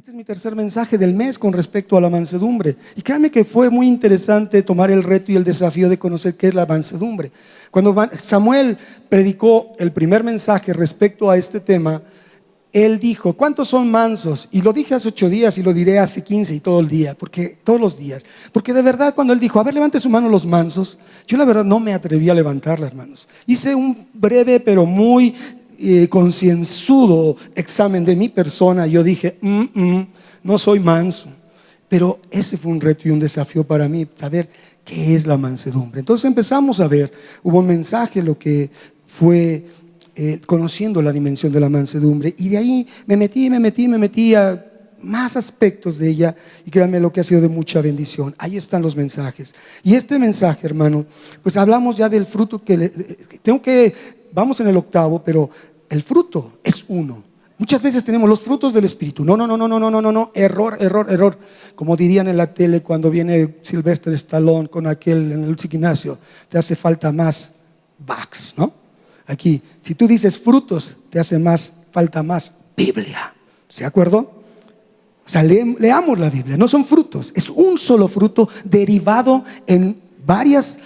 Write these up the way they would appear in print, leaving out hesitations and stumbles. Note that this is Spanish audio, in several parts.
Este es mi tercer mensaje del mes con respecto a la mansedumbre. Y créanme que fue muy interesante tomar el reto y el desafío de conocer qué es la mansedumbre. Cuando Samuel predicó el primer mensaje respecto a este tema, él dijo: ¿cuántos son mansos? Y lo dije hace 8 días y lo diré hace 15 y todo el día, todos los días. Porque de verdad, cuando él dijo: a ver, levante su mano los mansos, yo la verdad no me atreví a levantarla, hermanos. Hice un breve pero muy concienzudo examen de mi persona. Yo dije: no soy manso. Pero ese fue un reto y un desafío para mí, saber qué es la mansedumbre. Entonces empezamos a ver, hubo un mensaje, lo que fue conociendo la dimensión de la mansedumbre, y de ahí me metí a más aspectos de ella, y créanme lo que ha sido de mucha bendición. Ahí están los mensajes. Y este mensaje, hermano, pues hablamos ya del fruto vamos en el 8º, pero el fruto es uno. Muchas veces tenemos los frutos del Espíritu. No, error. Como dirían en la tele cuando viene Sylvester Stallone con aquel en el gimnasio: te hace falta más backs, ¿no? Aquí, si tú dices frutos, te hace falta más Biblia. ¿Se acuerdo? O sea, leamos la Biblia. No son frutos, es un solo fruto derivado en varios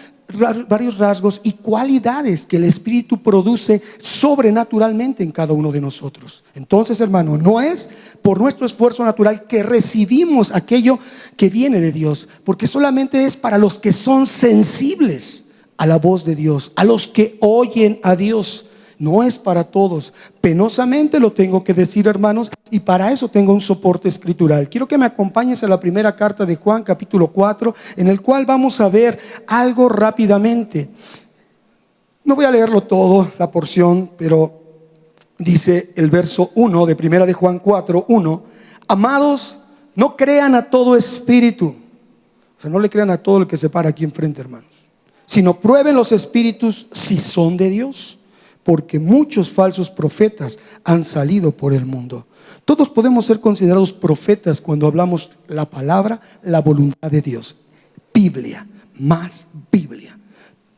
rasgos y cualidades que el Espíritu produce sobrenaturalmente en cada uno de nosotros. Entonces, hermano, no es por nuestro esfuerzo natural que recibimos aquello que viene de Dios, porque solamente es para los que son sensibles a la voz de Dios, a los que oyen a Dios. No es para todos. Penosamente lo tengo que decir, hermanos, y para eso tengo un soporte escritural. Quiero que me acompañes a la primera carta de Juan, capítulo 4, en el cual vamos a ver algo rápidamente. No voy a leerlo todo, la porción, pero dice el verso 1 de primera de Juan 4, 1: amados, no crean a todo espíritu. O sea, no le crean a todo el que se para aquí enfrente, hermanos, sino prueben los espíritus si son de Dios, porque muchos falsos profetas han salido por el mundo. Todos podemos ser considerados profetas cuando hablamos la palabra, la voluntad de Dios. Biblia, más Biblia.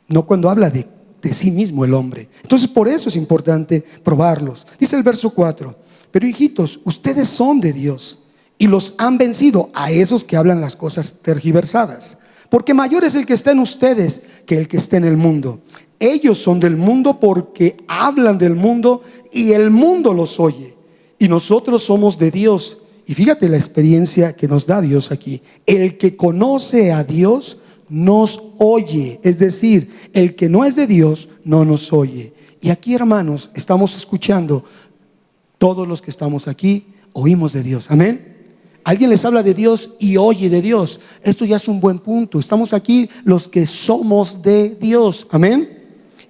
No cuando habla de sí mismo el hombre. Entonces por eso es importante probarlos. Dice el verso 4: pero hijitos, ustedes son de Dios y los han vencido a esos que hablan las cosas tergiversadas. Porque mayor es el que está en ustedes que el que está en el mundo. Ellos son del mundo porque hablan del mundo y el mundo los oye. Y nosotros somos de Dios. Y fíjate la experiencia que nos da Dios aquí. El que conoce a Dios nos oye. Es decir, el que no es de Dios no nos oye. Y aquí, hermanos, estamos escuchando. Todos los que estamos aquí oímos de Dios. Amén. Alguien les habla de Dios y oye de Dios. Esto ya es un buen punto. Estamos aquí los que somos de Dios. Amén.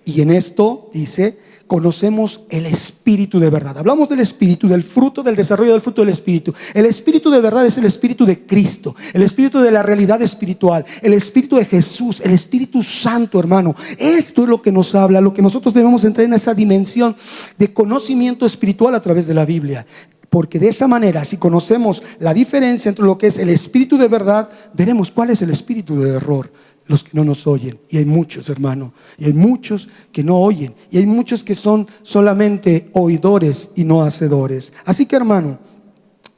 Y en esto dice: conocemos el Espíritu de verdad. Hablamos del Espíritu, del fruto, del desarrollo del fruto del Espíritu. El Espíritu de verdad es el Espíritu de Cristo, el Espíritu de la realidad espiritual, el Espíritu de Jesús, el Espíritu Santo, hermano. Esto es lo que nos habla, lo que nosotros debemos entrar en esa dimensión de conocimiento espiritual a través de la Biblia. Porque de esa manera, si conocemos la diferencia entre lo que es el espíritu de verdad, veremos cuál es el espíritu de error. Los que no nos oyen. Y hay muchos, hermano. Y hay muchos que no oyen. Y hay muchos que son solamente oidores y no hacedores. Así que, hermano,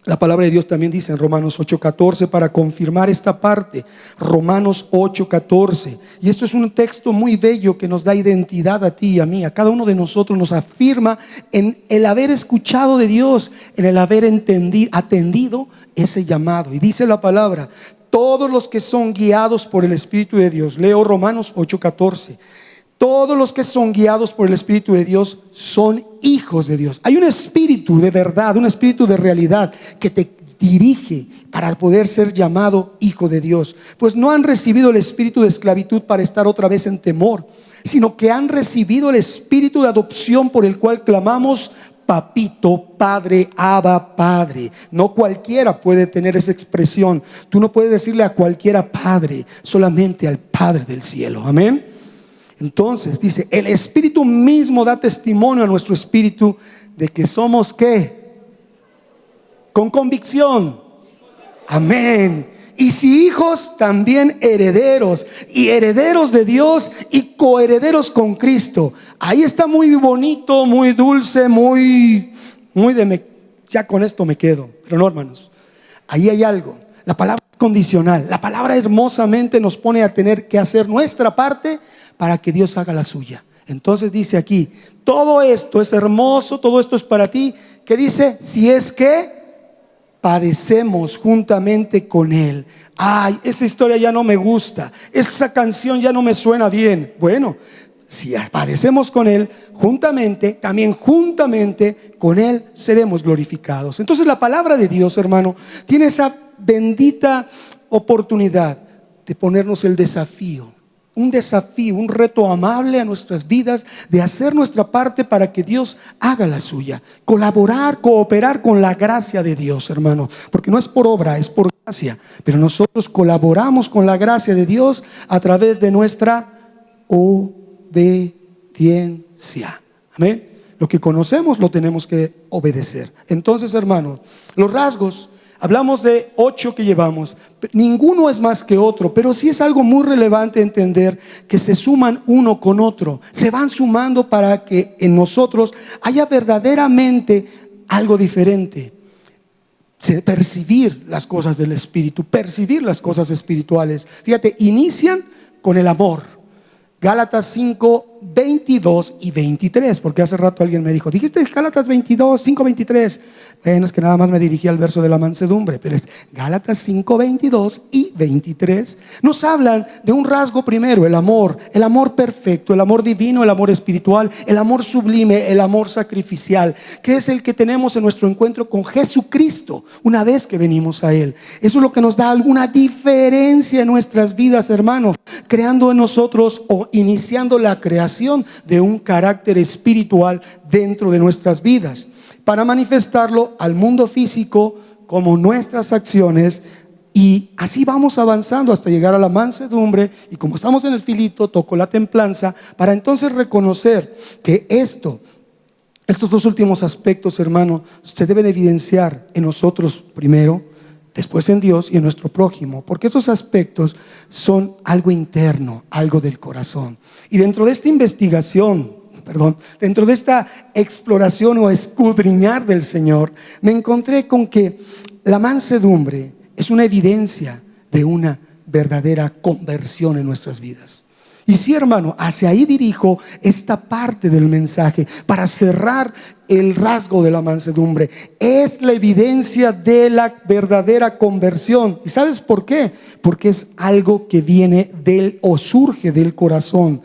la palabra de Dios también dice en Romanos 8:14, para confirmar esta parte, Romanos 8:14. Y esto es un texto muy bello que nos da identidad a ti y a mí, a cada uno de nosotros. Nos afirma en el haber escuchado de Dios, en el haber atendido ese llamado. Y dice la palabra: todos los que son guiados por el Espíritu de Dios. Leo Romanos 8:14. Todos los que son guiados por el Espíritu de Dios son hijos de Dios. Hay un espíritu de verdad, un espíritu de realidad que te dirige para poder ser llamado hijo de Dios. Pues no han recibido el espíritu de esclavitud para estar otra vez en temor, sino que han recibido el espíritu de adopción por el cual clamamos: papito, padre, abba, padre. No cualquiera puede tener esa expresión. Tú no puedes decirle a cualquiera padre, solamente al Padre del cielo. Amén. Entonces dice: el Espíritu mismo da testimonio a nuestro espíritu de que somos ¿qué? Con convicción. Amén. Y si hijos, también herederos, y herederos de Dios y coherederos con Cristo. Ahí está muy bonito, muy dulce, muy ya con esto me quedo. Pero no, hermanos, Ahí hay algo. La palabra es condicional. La palabra hermosamente nos pone a tener que hacer nuestra parte para que Dios haga la suya. Entonces dice aquí, todo esto es hermoso, todo esto es para ti. ¿Qué dice? Si es que padecemos juntamente con Él. Ay, esa historia ya no me gusta, esa canción ya no me suena bien. Bueno, si padecemos con Él juntamente, también juntamente con Él seremos glorificados. Entonces la palabra de Dios, hermano, tiene esa bendita oportunidad de ponernos el desafío, un reto amable a nuestras vidas, de hacer nuestra parte para que Dios haga la suya. Colaborar, cooperar con la gracia de Dios, hermano, porque no es por obra, es por gracia. Pero nosotros colaboramos con la gracia de Dios a través de nuestra obediencia. Amén. Lo que conocemos lo tenemos que obedecer. Entonces, hermano, los rasgos, hablamos de 8 que llevamos. Ninguno es más que otro, pero sí es algo muy relevante entender que se suman uno con otro. Se van sumando para que en nosotros haya verdaderamente algo diferente. Percibir las cosas del Espíritu, percibir las cosas espirituales. Fíjate, inician con el amor. Gálatas 5, 22 y 23, porque hace rato alguien me dijo, dijiste Gálatas 22, 5, 23. Bueno, es que nada más me dirigí al verso de la mansedumbre, pero es Gálatas 5, 22 y 23. Nos hablan de un rasgo primero, el amor perfecto, el amor divino, el amor espiritual, el amor sublime, el amor sacrificial, que es el que tenemos en nuestro encuentro con Jesucristo una vez que venimos a Él. Eso es lo que nos da alguna diferencia en nuestras vidas, hermano, creando en nosotros o iniciando la creación de un carácter espiritual dentro de nuestras vidas, para manifestarlo al mundo físico como nuestras acciones. Y así vamos avanzando hasta llegar a la mansedumbre. Y como estamos en el filito, toco la templanza, para entonces reconocer que estos 2 últimos aspectos, hermano, se deben evidenciar en nosotros primero, después en Dios y en nuestro prójimo, porque esos aspectos son algo interno, algo del corazón. Y dentro de esta investigación, dentro de esta exploración o escudriñar del Señor, me encontré con que la mansedumbre es una evidencia de una verdadera conversión en nuestras vidas. Y sí, hermano, hacia ahí dirijo esta parte del mensaje para cerrar el rasgo de la mansedumbre. Es la evidencia de la verdadera conversión. ¿Y sabes por qué? Porque es algo que viene del o surge del corazón.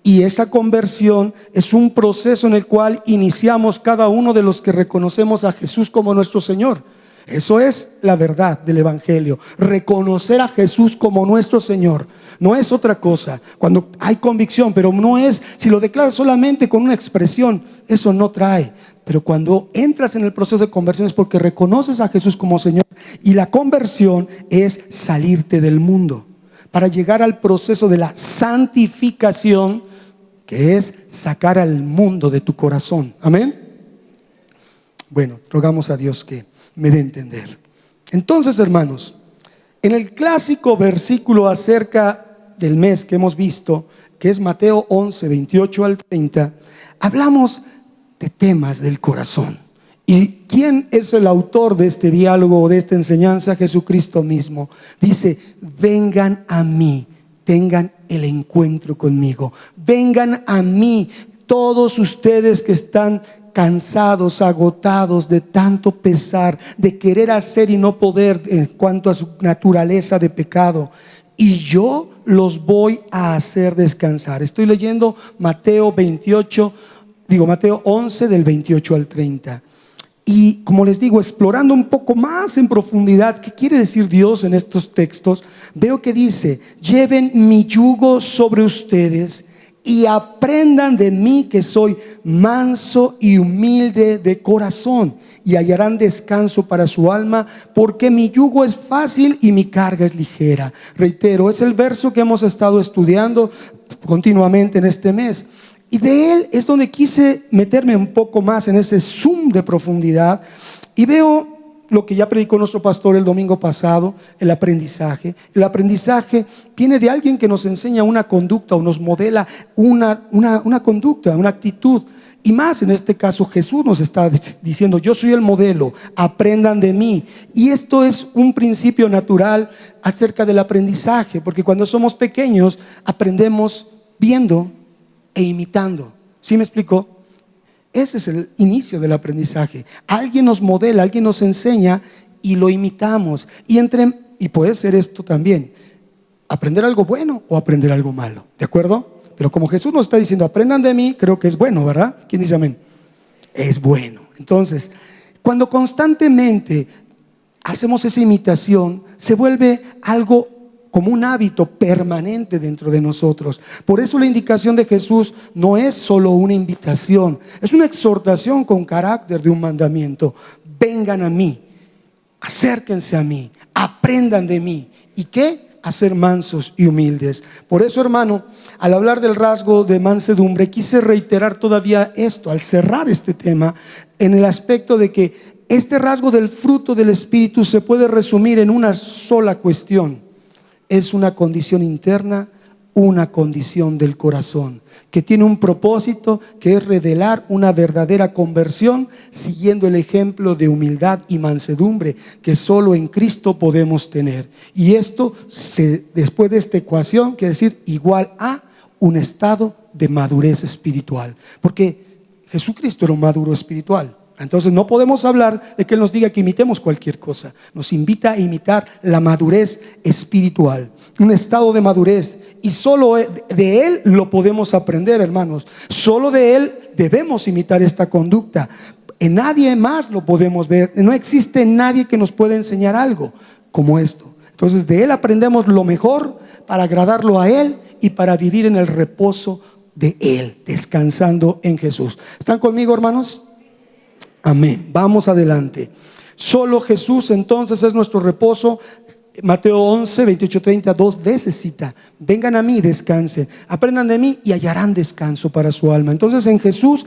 Y esa conversión es un proceso en el cual iniciamos cada uno de los que reconocemos a Jesús como nuestro Señor. Eso es la verdad del Evangelio, reconocer a Jesús como nuestro Señor. No es otra cosa. Cuando hay convicción, pero no es, si lo declaras solamente con una expresión, eso no trae. Pero cuando entras en el proceso de conversión es porque reconoces a Jesús como Señor. Y la conversión es salirte del mundo para llegar al proceso de la santificación, que es sacar al mundo de tu corazón. Amén. Bueno, rogamos a Dios que me dé a entender. Entonces, hermanos, en el clásico versículo acerca del mes que hemos visto, que es Mateo 11, 28 al 30, hablamos de temas del corazón. ¿Y quién es el autor de este diálogo o de esta enseñanza? Jesucristo mismo. Dice, vengan a mí, tengan el encuentro conmigo. Vengan a mí todos ustedes que están cansados, agotados de tanto pesar, de querer hacer y no poder en cuanto a su naturaleza de pecado, y yo los voy a hacer descansar. Estoy leyendo Mateo 11 del 28 al 30. Y como les digo, explorando un poco más en profundidad qué quiere decir Dios en estos textos, veo que dice, lleven mi yugo sobre ustedes y aprendan de mí, que soy manso y humilde de corazón, y hallarán descanso para su alma, porque mi yugo es fácil y mi carga es ligera. Reitero, es el verso que hemos estado estudiando continuamente en este mes, y de él es donde quise meterme un poco más en ese zoom de profundidad. Y veo lo que ya predicó nuestro pastor el domingo pasado, el aprendizaje. El aprendizaje viene de alguien que nos enseña una conducta o nos modela una conducta, una actitud. Y más en este caso Jesús nos está diciendo: yo soy el modelo, aprendan de mí. Y esto es un principio natural acerca del aprendizaje, porque cuando somos pequeños aprendemos viendo e imitando. ¿Sí me explico? Ese es el inicio del aprendizaje. Alguien nos modela, alguien nos enseña y lo imitamos. Y puede ser esto también: aprender algo bueno o aprender algo malo. ¿De acuerdo? Pero como Jesús nos está diciendo aprendan de mí, creo que es bueno, ¿verdad? ¿Quién dice amén? Es bueno. Entonces, cuando constantemente hacemos esa imitación, se vuelve algo como un hábito permanente dentro de nosotros. Por eso la indicación de Jesús no es solo una invitación, es una exhortación con carácter de un mandamiento. Vengan a mí, acérquense a mí, aprendan de mí. ¿Y qué? A ser mansos y humildes. Por eso, hermano, al hablar del rasgo de mansedumbre, quise reiterar todavía esto, al cerrar este tema, en el aspecto de que este rasgo del fruto del Espíritu se puede resumir en una sola cuestión: es una condición interna, una condición del corazón, que tiene un propósito, que es revelar una verdadera conversión, siguiendo el ejemplo de humildad y mansedumbre que solo en Cristo podemos tener. Y esto, después de esta ecuación, quiere decir igual a un estado de madurez espiritual, porque Jesucristo era un maduro espiritual. Entonces no podemos hablar de que Él nos diga que imitemos cualquier cosa. Nos invita a imitar la madurez espiritual, un estado de madurez, y solo de Él lo podemos aprender, hermanos. Solo de Él debemos imitar esta conducta. En nadie más lo podemos ver. No existe nadie que nos pueda enseñar algo como esto. Entonces de Él aprendemos lo mejor para agradarlo a Él y para vivir en el reposo de Él, descansando en Jesús. ¿Están conmigo, hermanos? Amén. Vamos adelante. Solo Jesús entonces es nuestro reposo. Mateo 11, 28, 30, 2 veces cita: vengan a mí y descansen, aprendan de mí y hallarán descanso para su alma. Entonces en Jesús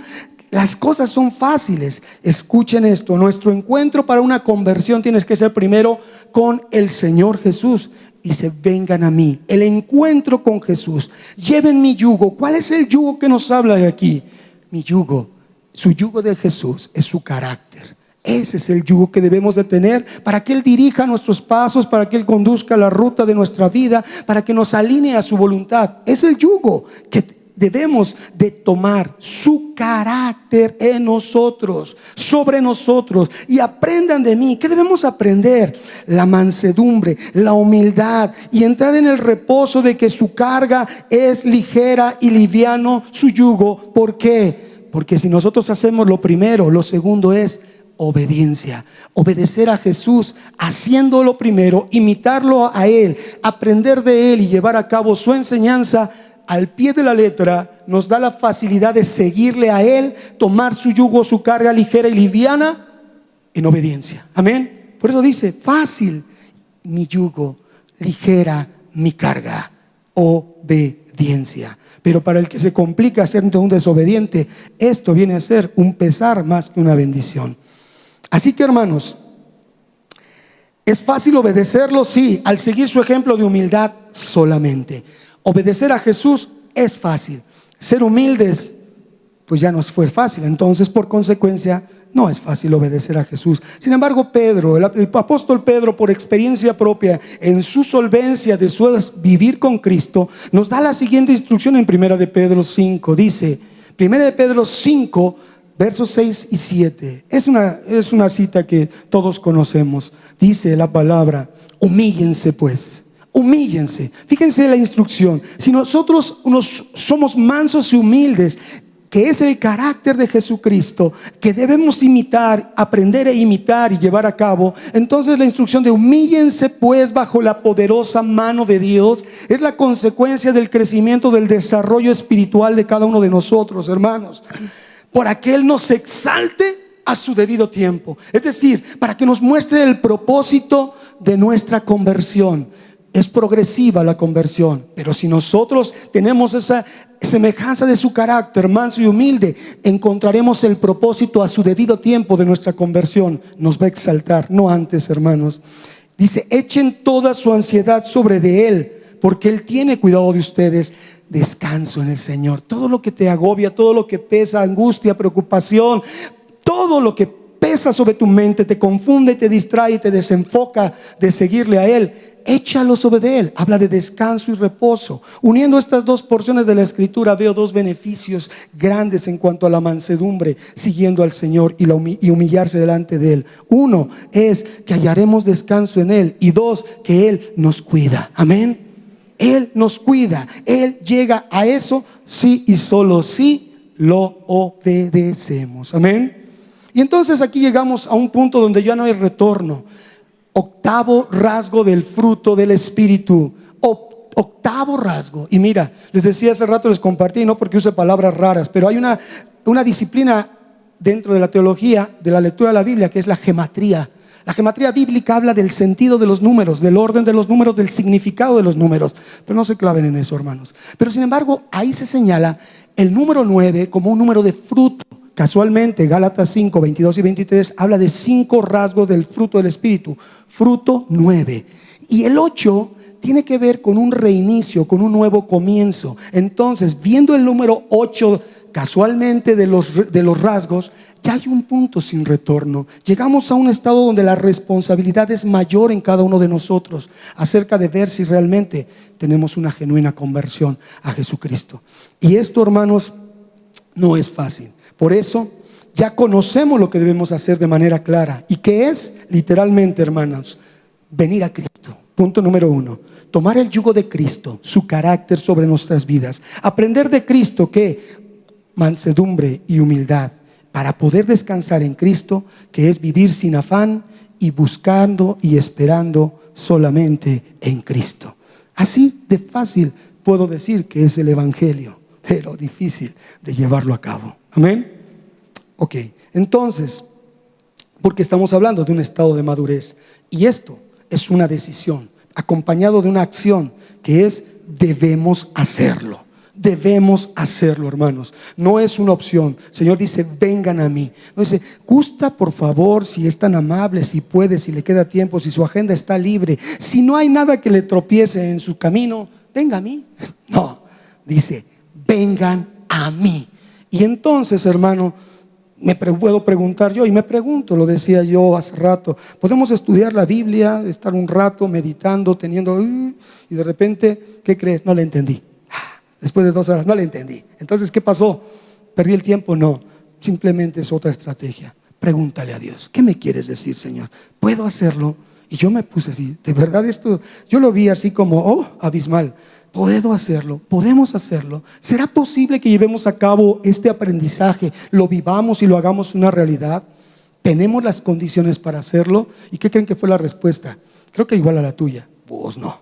las cosas son fáciles. Escuchen esto: nuestro encuentro para una conversión tiene que ser primero con el Señor Jesús. Dice: vengan a mí. El encuentro con Jesús. Lleven mi yugo. ¿Cuál es el yugo que nos habla de aquí? Mi yugo. Su yugo de Jesús es su carácter. Ese es el yugo que debemos de tener para que Él dirija nuestros pasos, para que Él conduzca la ruta de nuestra vida, para que nos alinee a su voluntad. Es el yugo que debemos de tomar, su carácter en nosotros, sobre nosotros. Y aprendan de mí. ¿Qué debemos aprender? La mansedumbre, la humildad, y entrar en el reposo de que su carga es ligera y liviano su yugo. ¿Por qué? Porque si nosotros hacemos lo primero, lo segundo es obediencia. Obedecer a Jesús, haciendo lo primero, imitarlo a Él, aprender de Él y llevar a cabo su enseñanza al pie de la letra, nos da la facilidad de seguirle a Él, tomar su yugo, su carga ligera y liviana en obediencia. Amén. Por eso dice: fácil mi yugo, ligera mi carga. Obediencia. Pero para el que se complica siendo un desobediente, esto viene a ser un pesar más que una bendición. Así que, hermanos, ¿es fácil obedecerlo? Sí, al seguir su ejemplo de humildad solamente. Obedecer a Jesús es fácil. Ser humildes, pues ya nos fue fácil. Entonces, por consecuencia, no es fácil obedecer a Jesús. Sin embargo, Pedro, el apóstol Pedro, por experiencia propia, en su solvencia de su vivir con Cristo, nos da la siguiente instrucción en 1 de Pedro 5. Dice, 1 de Pedro 5, versos 6 y 7. Es una cita que todos conocemos. Dice la palabra: humíllense pues. Humíllense. Fíjense la instrucción. Si nosotros somos mansos y humildes, que es el carácter de Jesucristo, que debemos imitar, aprender a imitar y llevar a cabo, entonces la instrucción de humíllense pues bajo la poderosa mano de Dios es la consecuencia del crecimiento, del desarrollo espiritual de cada uno de nosotros, hermanos, para que Él nos exalte a su debido tiempo. Es decir, para que nos muestre el propósito de nuestra conversión. Es progresiva la conversión, pero si nosotros tenemos esa semejanza de su carácter manso y humilde, encontraremos el propósito a su debido tiempo de nuestra conversión. Nos va a exaltar, no antes, hermanos. Dice: echen toda su ansiedad sobre de Él, porque Él tiene cuidado de ustedes. descanso en el Señor. Todo lo que te agobia, todo lo que pesa, angustia, preocupación, todo lo que pesa sobre tu mente, te confunde, te distrae, te desenfoca de seguirle a Él, échalo sobre Él. Habla de descanso y reposo. Uniendo estas dos porciones de la Escritura, veo dos beneficios grandes en cuanto a la mansedumbre, siguiendo al Señor y humillarse delante de Él. Uno es que hallaremos descanso en Él, y dos, que Él nos cuida. Amén. Él nos cuida. Él llega a eso sí y solo si lo obedecemos. Amén. Y entonces aquí llegamos a un punto donde ya no hay retorno. Octavo rasgo del fruto del Espíritu. Octavo rasgo. Y mira, les decía hace rato, les compartí, no porque use palabras raras, pero hay una disciplina dentro de la teología, de la lectura de la Biblia, que es la gematría. La gematría bíblica habla del sentido de los números, del orden de los números, del significado de los números. Pero no se claven en eso, hermanos. Pero sin embargo, ahí se señala el número 9 como un número de fruto. Casualmente, Gálatas 5, 22 y 23 habla de 5 rasgos del fruto del Espíritu. Fruto 9. Y el 8 tiene que ver con un reinicio, con un nuevo comienzo. Entonces, viendo el número 8 casualmente de los rasgos, ya hay un punto sin retorno. Llegamos a un estado donde la responsabilidad es mayor en cada uno de nosotros acerca de ver si realmente tenemos una genuina conversión a Jesucristo. Y esto, hermanos, no es fácil. Por eso ya conocemos lo que debemos hacer de manera clara. ¿Y qué es? Literalmente, hermanos, venir a Cristo. Punto número 1. Tomar el yugo de Cristo, su carácter sobre nuestras vidas. Aprender de Cristo que mansedumbre y humildad, para poder descansar en Cristo, que es vivir sin afán y buscando y esperando solamente en Cristo. Así de fácil puedo decir que es el Evangelio, pero difícil de llevarlo a cabo. Amén. Ok, entonces, porque estamos hablando de un estado de madurez, y esto es una decisión acompañado de una acción, que es debemos hacerlo. Debemos hacerlo, hermanos. No es una opción. El Señor dice, vengan a mí. No dice, gusta por favor, si es tan amable, si puede, si le queda tiempo, si su agenda está libre, si no hay nada que le tropiece en su camino, venga a mí. No, dice, vengan a mí. Y entonces, hermano, me puedo preguntar yo, y me pregunto, lo decía yo hace rato, podemos estudiar la Biblia, estar un rato meditando, teniendo, y de repente, ¿qué crees? No le entendí. Después de 2 horas, no le entendí. Entonces, ¿qué pasó? ¿Perdí el tiempo? No, simplemente es otra estrategia. Pregúntale a Dios, ¿qué me quieres decir, Señor? ¿Puedo hacerlo? Y yo me puse así, de verdad esto, yo lo vi así como, abismal. ¿Puedo hacerlo? ¿Podemos hacerlo? ¿Será posible que llevemos a cabo este aprendizaje, lo vivamos y lo hagamos una realidad? ¿Tenemos las condiciones para hacerlo? ¿Y qué creen que fue la respuesta? Creo que igual a la tuya. Pues no,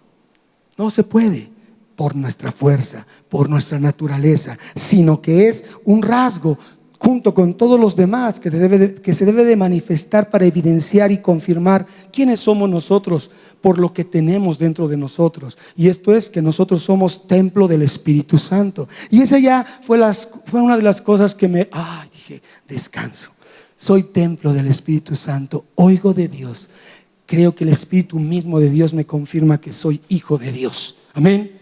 no se puede por nuestra fuerza, por nuestra naturaleza, sino que es un rasgo junto con todos los demás que se debe de manifestar para evidenciar y confirmar quiénes somos nosotros por lo que tenemos dentro de nosotros. Y esto es que nosotros somos templo del Espíritu Santo. Y esa ya fue una de las cosas que dije, descanso. Soy templo del Espíritu Santo, oigo de Dios. Creo que el Espíritu mismo de Dios me confirma que soy hijo de Dios. Amén.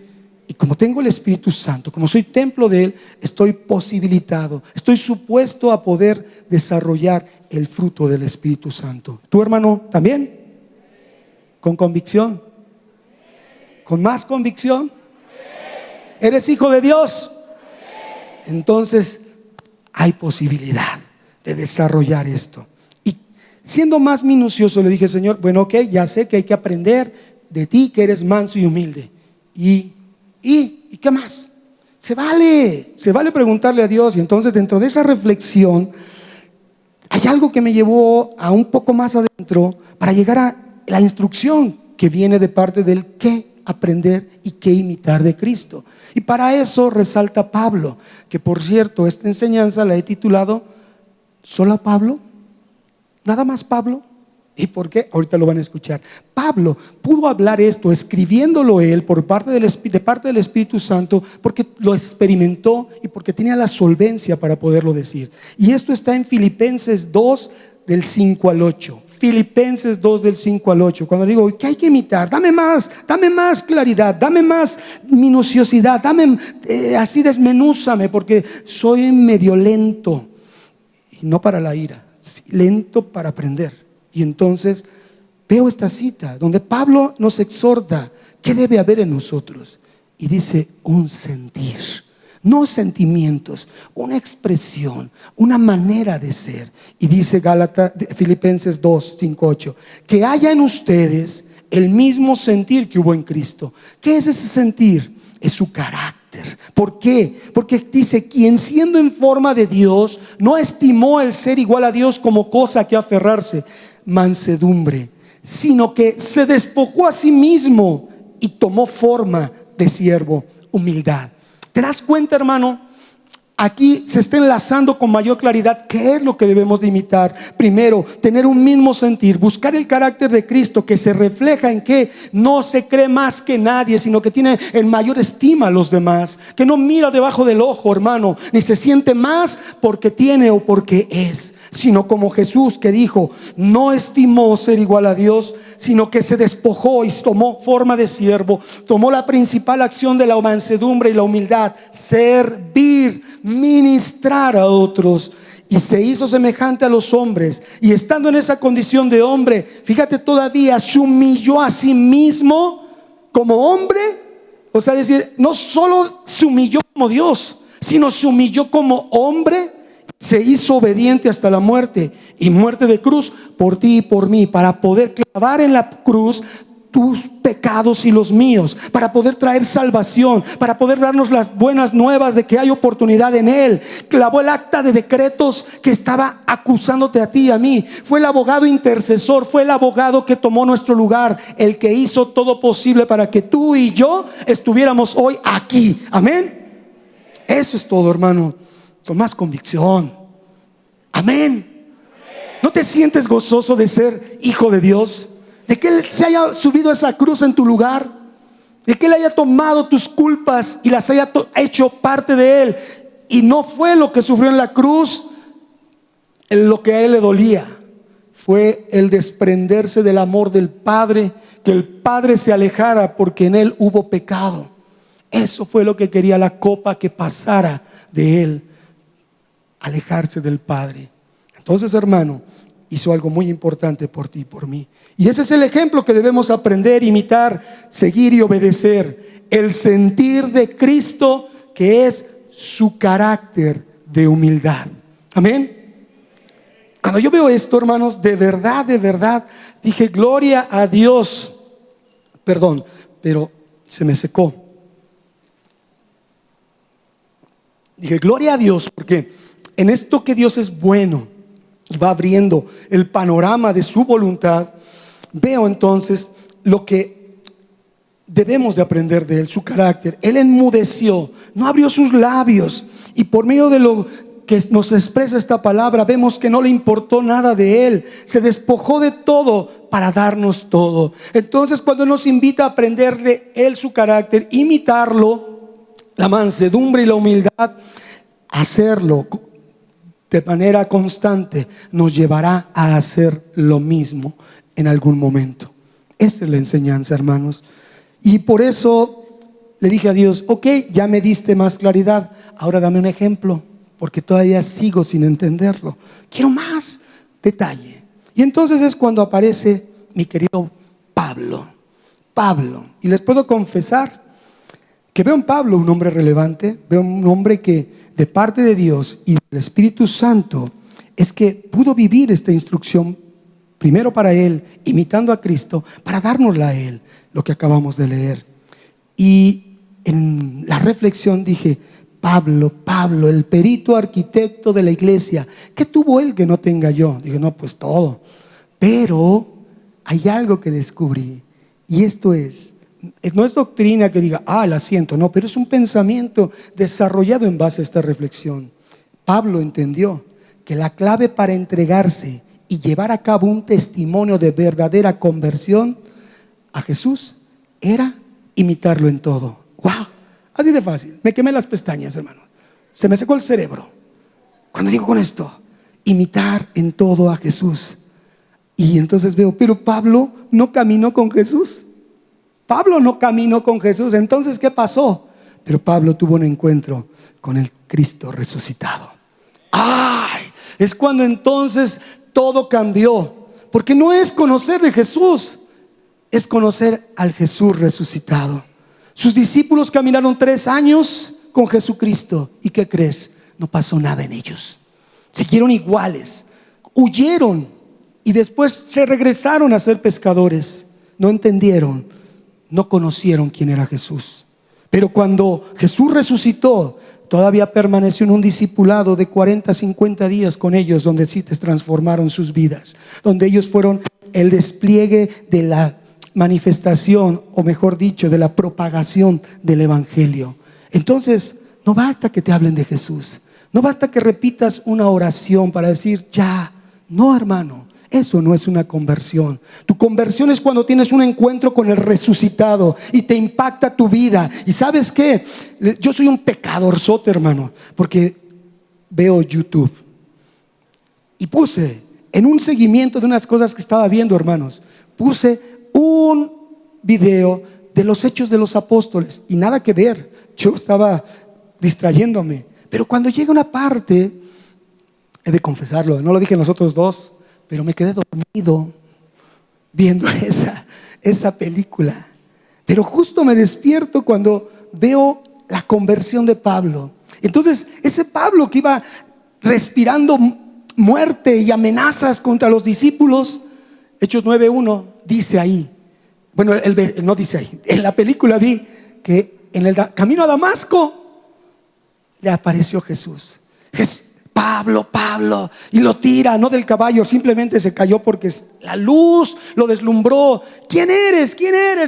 Y como tengo el Espíritu Santo, como soy templo de Él, estoy posibilitado, estoy supuesto a poder desarrollar el fruto del Espíritu Santo. ¿Tú, hermano, también? ¿Con convicción? ¿Con más convicción? ¿Eres hijo de Dios? Entonces hay posibilidad de desarrollar esto. Y siendo más minucioso le dije, Señor, bueno, ok, ya sé que hay que aprender de ti, que eres manso y humilde. ¿Y qué más? Se vale preguntarle a Dios. Y entonces dentro de esa reflexión hay algo que me llevó a un poco más adentro para llegar a la instrucción que viene de parte del qué aprender y qué imitar de Cristo. Y para eso resalta Pablo, que por cierto esta enseñanza la he titulado ¿Solo a Pablo? ¿Nada más Pablo? ¿Y por qué? Ahorita lo van a escuchar. Pablo pudo hablar esto escribiéndolo él de parte del Espíritu Santo, porque lo experimentó y porque tenía la solvencia para poderlo decir. Y esto está en Filipenses 2 del 5 al 8. Filipenses 2 del 5 al 8. Cuando digo, ¿qué hay que imitar? Dame más claridad, dame más minuciosidad, así desmenúzame, porque soy medio lento. Y no para la ira, lento para aprender. Y entonces veo esta cita donde Pablo nos exhorta, ¿qué debe haber en nosotros? Y dice, un sentir. No sentimientos, una expresión, una manera de ser. Y dice Filipenses 2, 5, 8, que haya en ustedes el mismo sentir que hubo en Cristo. ¿Qué es ese sentir? Es su carácter. ¿Por qué? Porque dice, quien siendo en forma de Dios, no estimó el ser igual a Dios como cosa que aferrarse, mansedumbre, sino que se despojó a sí mismo y tomó forma de siervo, humildad. ¿Te das cuenta, hermano? Aquí se está enlazando con mayor claridad qué es lo que debemos de imitar. Primero, tener un mismo sentir, buscar el carácter de Cristo que se refleja en que no se cree más que nadie, sino que tiene en mayor estima a los demás, que no mira debajo del ojo, hermano, ni se siente más porque tiene o porque es, sino como Jesús, que dijo, no estimó ser igual a Dios, sino que se despojó y tomó forma de siervo, tomó la principal acción de la mansedumbre y la humildad, servir, ministrar a otros, y se hizo semejante a los hombres, y estando en esa condición de hombre, fíjate, todavía se humilló a sí mismo como hombre. O sea, decir, no solo se humilló como Dios, sino se humilló como hombre. Se hizo obediente hasta la muerte, y muerte de cruz por ti y por mí, para poder clavar en la cruz tus pecados y los míos, para poder traer salvación, para poder darnos las buenas nuevas de que hay oportunidad en Él. Clavó el acta de decretos que estaba acusándote a ti y a mí. Fue el abogado intercesor, fue el abogado que tomó nuestro lugar, el que hizo todo posible para que tú y yo estuviéramos hoy aquí. Amén. Eso es todo, hermano. Con más convicción. Amén. ¿No te sientes gozoso de ser hijo de Dios? De que Él se haya subido a esa cruz en tu lugar, de que Él haya tomado tus culpas y las haya hecho parte de Él. Y no fue lo que sufrió en la cruz lo que a Él le dolía, fue el desprenderse del amor del Padre, que el Padre se alejara porque en Él hubo pecado. Eso fue lo que quería la copa que pasara de Él, alejarse del Padre. Entonces, hermano, hizo algo muy importante por ti y por mí. Y ese es el ejemplo que debemos aprender, imitar, seguir y obedecer. El sentir de Cristo, que es su carácter de humildad. Amén. Cuando yo veo esto, hermanos, de verdad, dije, gloria a Dios. Perdón, pero se me secó. Dije, gloria a Dios, porque en esto que Dios es bueno y va abriendo el panorama de su voluntad, veo entonces lo que debemos de aprender de Él, su carácter. Él enmudeció, no abrió sus labios, y por medio de lo que nos expresa esta palabra, vemos que no le importó nada de Él. Se despojó de todo para darnos todo. Entonces, cuando Él nos invita a aprender de Él su carácter, imitarlo, la mansedumbre y la humildad, hacerlo de manera constante nos llevará a hacer lo mismo en algún momento. Esa es la enseñanza, hermanos. Y por eso le dije a Dios, ok, ya me diste más claridad, ahora dame un ejemplo, porque todavía sigo sin entenderlo. Quiero más detalle. Y entonces es cuando aparece mi querido Pablo. Y les puedo confesar que veo en Pablo un hombre relevante, veo un hombre que de parte de Dios y del Espíritu Santo es que pudo vivir esta instrucción primero para él, imitando a Cristo, para dárnosla a él, lo que acabamos de leer. Y en la reflexión dije, Pablo, el perito arquitecto de la iglesia, ¿qué tuvo él que no tenga yo? Dije, no, pues todo. Pero hay algo que descubrí, y esto no es doctrina que diga, la siento, no, pero es un pensamiento desarrollado en base a esta reflexión. Pablo entendió que la clave para entregarse y llevar a cabo un testimonio de verdadera conversión a Jesús era imitarlo en todo. ¡Wow! Así de fácil. Me quemé las pestañas, hermano. Se me secó el cerebro cuando digo con esto, imitar en todo a Jesús. Y entonces veo, pero Pablo no caminó con Jesús. Pablo no caminó con Jesús. Entonces, ¿qué pasó? Pero Pablo tuvo un encuentro con el Cristo resucitado. ¡Ay! Es cuando entonces todo cambió. Porque no es conocer de Jesús, es conocer al Jesús resucitado. Sus discípulos caminaron 3 años con Jesucristo. ¿Y qué crees? No pasó nada en ellos. Siguieron iguales. Huyeron y después se regresaron a ser pescadores. No entendieron, no conocieron quién era Jesús. Pero cuando Jesús resucitó, todavía permaneció en un discipulado de 40, 50 días con ellos, donde sí te transformaron sus vidas, donde ellos fueron el despliegue de la manifestación, o mejor dicho, de la propagación del evangelio. Entonces, no basta que te hablen de Jesús, no basta que repitas una oración para decir ya. No, hermano, eso no es una conversión. Tu conversión es cuando tienes un encuentro con el resucitado y te impacta tu vida. Y ¿sabes qué? Yo soy un pecadorzote, hermano, porque veo YouTube y puse en un seguimiento de unas cosas que estaba viendo, hermanos, puse un video de los Hechos de los Apóstoles y nada que ver. Yo estaba distrayéndome, pero cuando llega una parte, he de confesarlo, no lo dije en los otros 2, pero me quedé dormido viendo esa película. Pero justo me despierto cuando veo la conversión de Pablo. Entonces, ese Pablo que iba respirando muerte y amenazas contra los discípulos, Hechos 9:1 dice ahí, bueno, él no dice ahí, en la película vi que en el camino a Damasco le apareció Jesús. Pablo, y lo tira, no del caballo, simplemente se cayó porque la luz lo deslumbró. ¿Quién eres,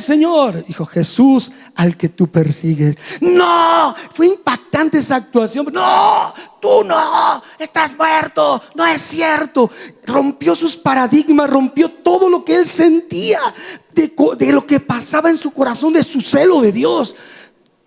Señor? Dijo, Jesús al que tú persigues. No, fue impactante esa actuación. No, tú no, estás muerto, no es cierto. Rompió sus paradigmas, rompió todo lo que él sentía de lo que pasaba en su corazón, de su celo de Dios.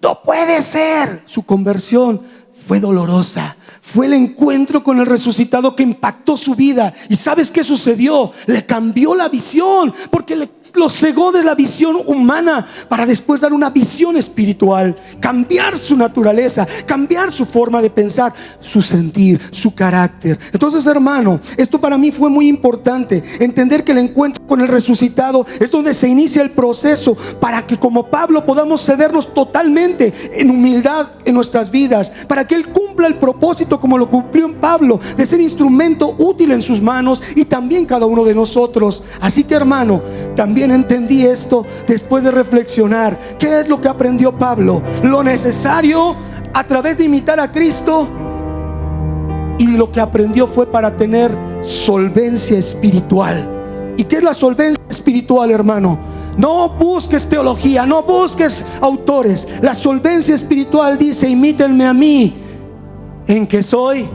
No puede ser. Su conversión fue dolorosa. Fue el encuentro con el resucitado que impactó su vida. ¿Y sabes qué sucedió? Le cambió la visión, porque lo cegó de la visión humana para después dar una visión espiritual, cambiar su naturaleza, cambiar su forma de pensar, su sentir, su carácter. Entonces, hermano, esto para mí fue muy importante, entender que el encuentro con el resucitado es donde se inicia el proceso para que, como Pablo, podamos cedernos totalmente en humildad en nuestras vidas, para que él cumpla el propósito como lo cumplió en Pablo, de ser instrumento útil en sus manos, y también cada uno de nosotros. Así que, hermano, también entendí esto después de reflexionar. ¿Qué es lo que aprendió Pablo? Lo necesario a través de imitar a Cristo, y lo que aprendió fue para tener solvencia espiritual. ¿Y qué es la solvencia espiritual, hermano? No busques teología, no busques autores. La solvencia espiritual dice, imítenme a mí, en que soy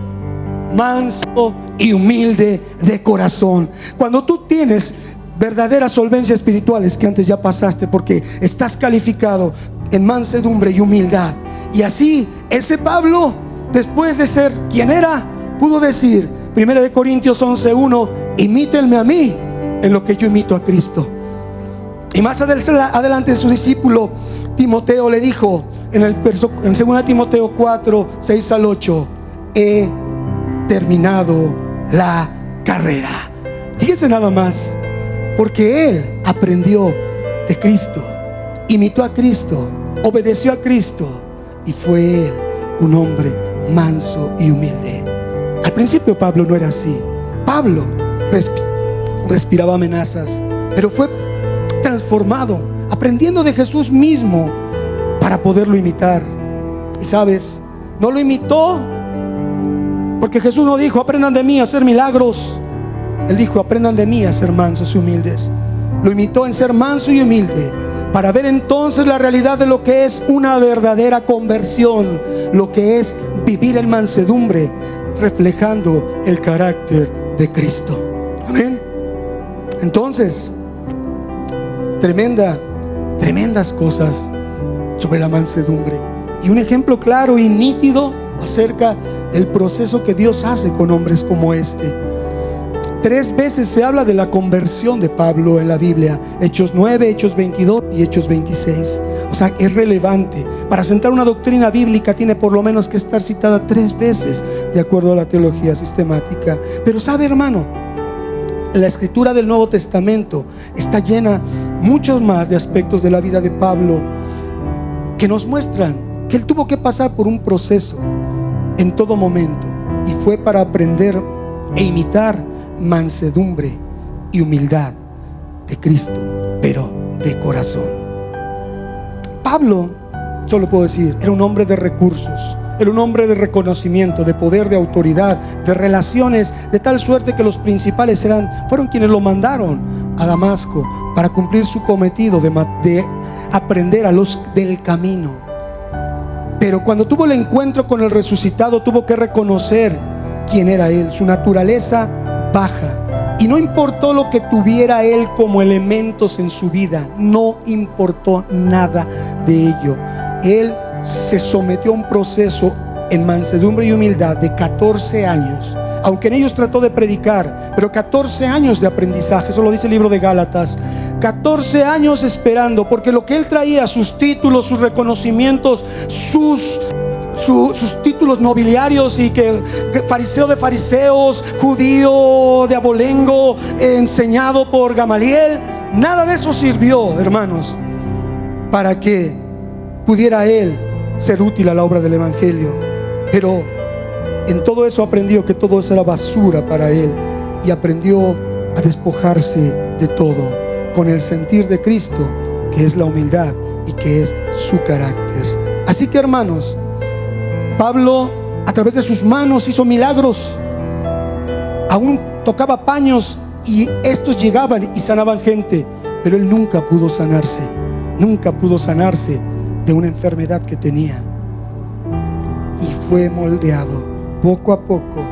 manso y humilde de corazón. Cuando tú tienes verdadera solvencia espiritual, es que antes ya pasaste, porque estás calificado en mansedumbre y humildad. Y así ese Pablo, después de ser quien era, pudo decir, 1 Corintios 11:1, imítenme a mí en lo que yo imito a Cristo. Y más adelante su discípulo Timoteo le dijo en 2 Timoteo 4:6-8, he terminado la carrera. Fíjese nada más, porque él aprendió de Cristo, imitó a Cristo, obedeció a Cristo, y fue él un hombre manso y humilde. Al principio Pablo no era así. Pablo respiraba amenazas, pero fue transformado, aprendiendo de Jesús mismo para poderlo imitar. Y sabes, no lo imitó porque Jesús no dijo, aprendan de mí a hacer milagros. Él dijo, aprendan de mí a ser mansos y humildes. Lo imitó en ser manso y humilde, para ver entonces la realidad de lo que es una verdadera conversión, lo que es vivir en mansedumbre, reflejando el carácter de Cristo. Amén. Entonces, tremendas cosas sobre la mansedumbre, y un ejemplo claro y nítido acerca del proceso que Dios hace con hombres como este. 3 veces se habla de la conversión de Pablo en la Biblia: Hechos 9, Hechos 22 y Hechos 26. O sea, es relevante. Para sentar una doctrina bíblica tiene por lo menos que estar citada 3 veces, de acuerdo a la teología sistemática. Pero sabe, hermano, la escritura del Nuevo Testamento está llena muchos más de aspectos de la vida de Pablo que nos muestran que él tuvo que pasar por un proceso en todo momento, y fue para aprender e imitar mansedumbre y humildad de Cristo, pero de corazón. Pablo, solo puedo decir, era un hombre de recursos, era un hombre de reconocimiento, de poder, de autoridad, de relaciones, de tal suerte que los principales fueron quienes lo mandaron a Damasco para cumplir su cometido de aprender a los del camino. Pero cuando tuvo el encuentro con el resucitado, tuvo que reconocer quién era él, su naturaleza baja, y no importó lo que tuviera él como elementos en su vida, no importó nada de ello. Él se sometió a un proceso en mansedumbre y humildad de 14 años, aunque en ellos trató de predicar, pero 14 años de aprendizaje. Eso lo dice el libro de Gálatas. 14 años esperando, porque lo que él traía, sus títulos, sus reconocimientos, sus títulos nobiliarios, y que fariseo de fariseos, judío de abolengo, enseñado por Gamaliel, nada de eso sirvió, hermanos, para que pudiera él ser útil a la obra del evangelio. Pero en todo eso aprendió que todo eso era basura para él, y aprendió a despojarse de todo con el sentir de Cristo, que es la humildad y que es su carácter. Así que, hermanos, Pablo, a través de sus manos, hizo milagros. Aún tocaba paños y estos llegaban y sanaban gente, pero él nunca pudo sanarse de una enfermedad que tenía. Y fue moldeado poco a poco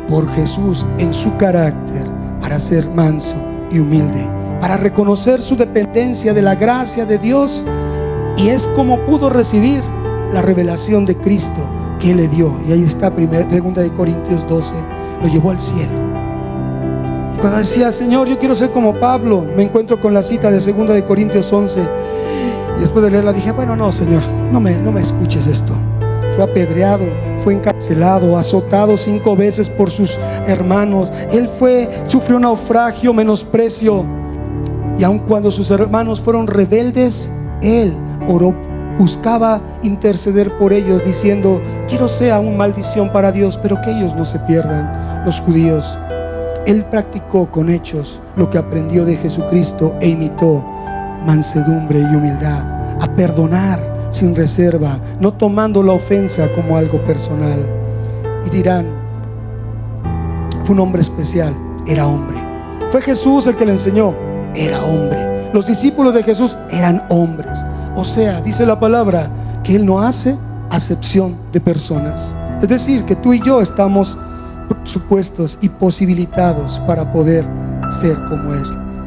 por Jesús en su carácter para ser manso y humilde, para reconocer su dependencia de la gracia de Dios. Y es como pudo recibir la revelación de Cristo que Él le dio. Y ahí está 2 Corintios 12, lo llevó al cielo. Y cuando decía: Señor, yo quiero ser como Pablo, me encuentro con la cita de 2 Corintios 11, y después de leerla dije: bueno, no, Señor, no me escuches esto. Fue apedreado, fue encarcelado, azotado 5 veces por sus hermanos. Él sufrió naufragio, menosprecio, y aun cuando sus hermanos fueron rebeldes, él oró, buscaba interceder por ellos, diciendo: quiero ser aún maldición para Dios, pero que ellos no se pierdan, los judíos. Él practicó con hechos lo que aprendió de Jesucristo e imitó mansedumbre y humildad, a perdonar sin reserva, no tomando la ofensa como algo personal. Y dirán: fue un hombre especial. Era hombre. Fue Jesús el que le enseñó. Era hombre. Los discípulos de Jesús eran hombres. O sea, dice la palabra que Él no hace acepción de personas. Es decir, que tú y yo estamos supuestos y posibilitados para poder ser como Él,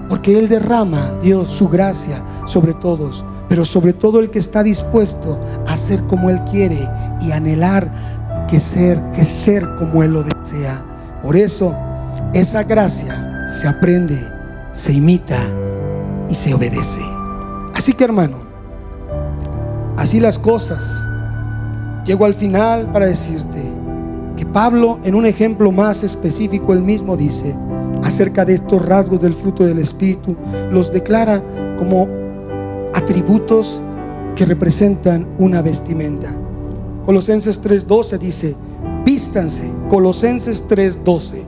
porque Él derrama, Dios, su gracia sobre todos, pero sobre todo el que está dispuesto a ser como Él quiere y anhelar que ser como Él lo desea. Por eso esa gracia se aprende, se imita y se obedece. Así que, hermano, así las cosas. Llego al final para decirte que Pablo, en un ejemplo más específico, él mismo dice acerca de estos rasgos del fruto del Espíritu, los declara como atributos que representan una vestimenta. Colosenses 3:12 dice: vístanse, Colosenses 3:12,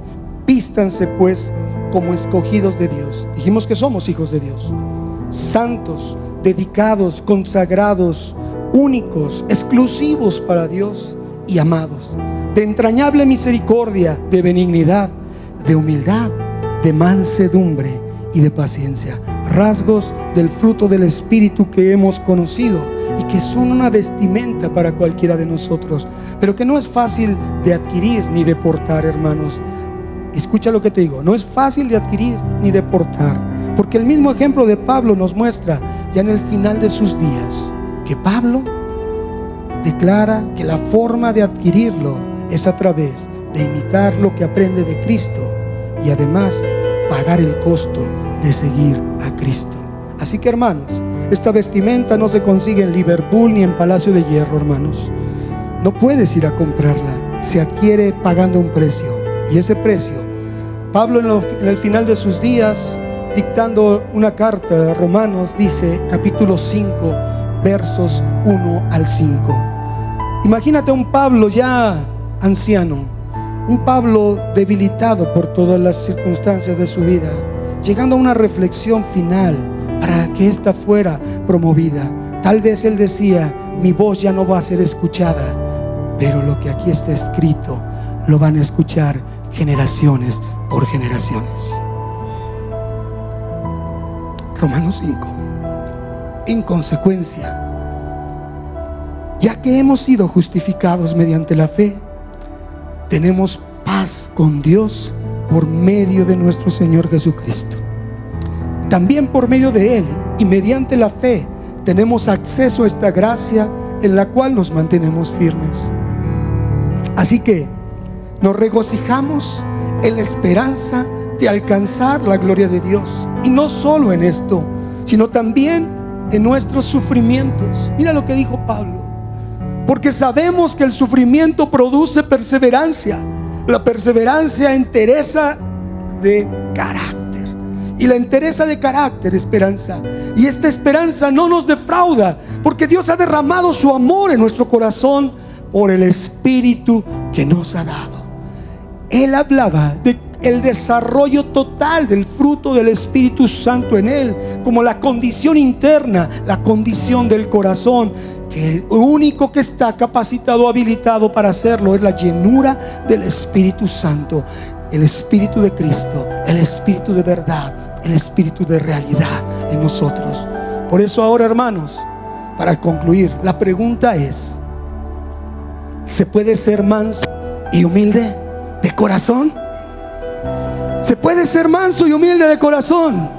vístanse pues como escogidos de Dios. Dijimos que somos hijos de Dios, santos, dedicados, consagrados, únicos, exclusivos para Dios y amados, de entrañable misericordia, de benignidad, de humildad, de mansedumbre y de paciencia, rasgos del fruto del Espíritu que hemos conocido y que son una vestimenta para cualquiera de nosotros, pero que no es fácil de adquirir ni de portar, hermanos. Escucha lo que te digo: no es fácil de adquirir ni de portar, porque el mismo ejemplo de Pablo nos muestra ya en el final de sus días que Pablo declara que la forma de adquirirlo es a través de imitar lo que aprende de Cristo y además pagar el costo de seguir a Cristo. Así que, hermanos, esta vestimenta no se consigue en Liverpool ni en Palacio de Hierro, hermanos. No puedes ir a comprarla, se adquiere pagando un precio. Y ese precio, Pablo en el final de sus días, dictando una carta a Romanos, dice, capítulo 5, versos 1 al 5. Imagínate un Pablo ya anciano, un Pablo debilitado por todas las circunstancias de su vida, llegando a una reflexión final para que ésta fuera promovida. Tal vez él decía, mi voz ya no va a ser escuchada, pero lo que aquí está escrito lo van a escuchar generaciones por generaciones. Romanos 5. En consecuencia, ya que hemos sido justificados mediante la fe, tenemos paz con Dios por medio de nuestro Señor Jesucristo. También por medio de Él y mediante la fe tenemos acceso a esta gracia en la cual nos mantenemos firmes. Así que nos regocijamos en la esperanza de alcanzar la gloria de Dios. Y no solo en esto, sino también en nuestros sufrimientos. Mira lo que dijo Pablo: porque sabemos que el sufrimiento produce perseverancia, la perseverancia entereza de carácter, y la entereza de carácter esperanza. Y esta esperanza no nos defrauda, porque Dios ha derramado su amor en nuestro corazón por el Espíritu que nos ha dado. Él hablaba de el desarrollo total del fruto del Espíritu Santo en él, como la condición interna, la condición del corazón, que el único que está capacitado, habilitado para hacerlo es la llenura del Espíritu Santo, el Espíritu de Cristo, el Espíritu de verdad, el Espíritu de realidad en nosotros. Por eso ahora, hermanos, para concluir, la pregunta es: ¿se puede ser manso y humilde de corazón? ¿Se puede ser manso y humilde de corazón?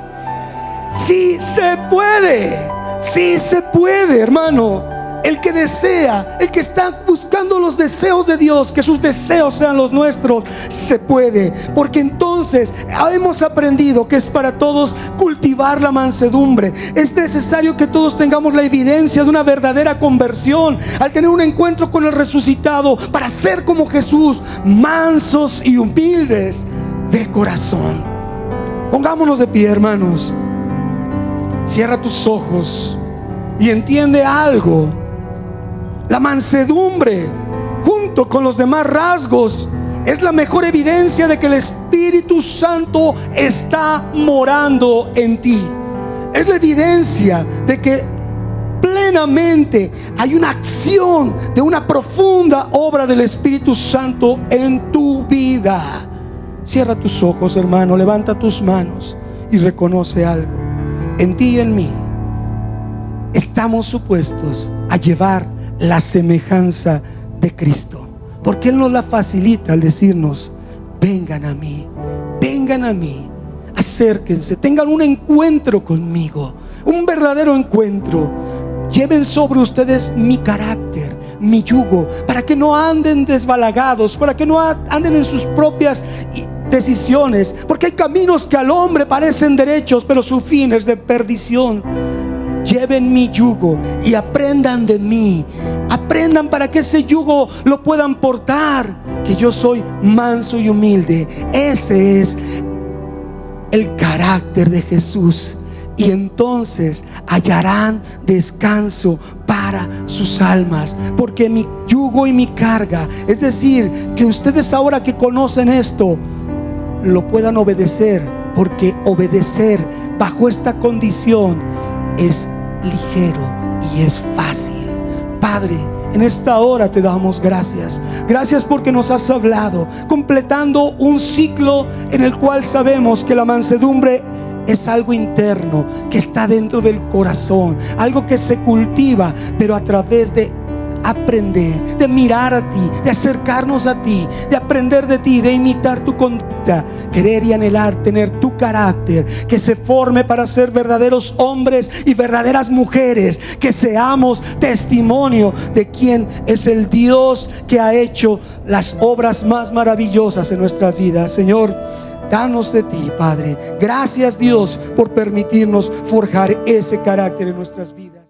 Sí se puede, sí se puede, hermano. El que desea, el que está buscando los deseos de Dios, que sus deseos sean los nuestros, se puede. Porque entonces hemos aprendido que es para todos cultivar la mansedumbre. Es necesario que todos tengamos la evidencia de una verdadera conversión al tener un encuentro con el resucitado, para ser como Jesús, mansos y humildes de corazón. Pongámonos de pie, hermanos. Cierra tus ojos y entiende algo. La mansedumbre, junto con los demás rasgos, es la mejor evidencia de que el Espíritu Santo está morando en ti. Es la evidencia de que plenamente hay una acción de una profunda obra del Espíritu Santo en tu vida. Cierra tus ojos, hermano, levanta tus manos y reconoce algo. En ti y en mí estamos supuestos a llevar la semejanza de Cristo, porque Él nos la facilita al decirnos: vengan a mí, acérquense, tengan un encuentro conmigo, un verdadero encuentro. Lleven sobre ustedes mi carácter, mi yugo, para que no anden desbalagados, para que no anden en sus propias decisiones, porque hay caminos que al hombre parecen derechos, pero su fin es de perdición. Lleven mi yugo y aprendan de mí. Aprendan para que ese yugo lo puedan portar, que yo soy manso y humilde. Ese es el carácter de Jesús. Y entonces hallarán descanso para sus almas, porque mi yugo y mi carga, es decir, que ustedes ahora que conocen esto, lo puedan obedecer, porque obedecer bajo esta condición es ligero y es fácil. Padre, en esta hora te damos gracias. Gracias porque nos has hablado, completando un ciclo en el cual sabemos que la mansedumbre es algo interno, que está dentro del corazón, algo que se cultiva, pero a través de aprender, de mirar a ti, de acercarnos a ti, de aprender de ti, de imitar tu conducta, querer y anhelar tener tu carácter, que se forme para ser verdaderos hombres y verdaderas mujeres, que seamos testimonio de quién es el Dios que ha hecho las obras más maravillosas en nuestras vidas. Señor, Danos de ti, Padre. Gracias, Dios, por permitirnos forjar ese carácter en nuestras vidas.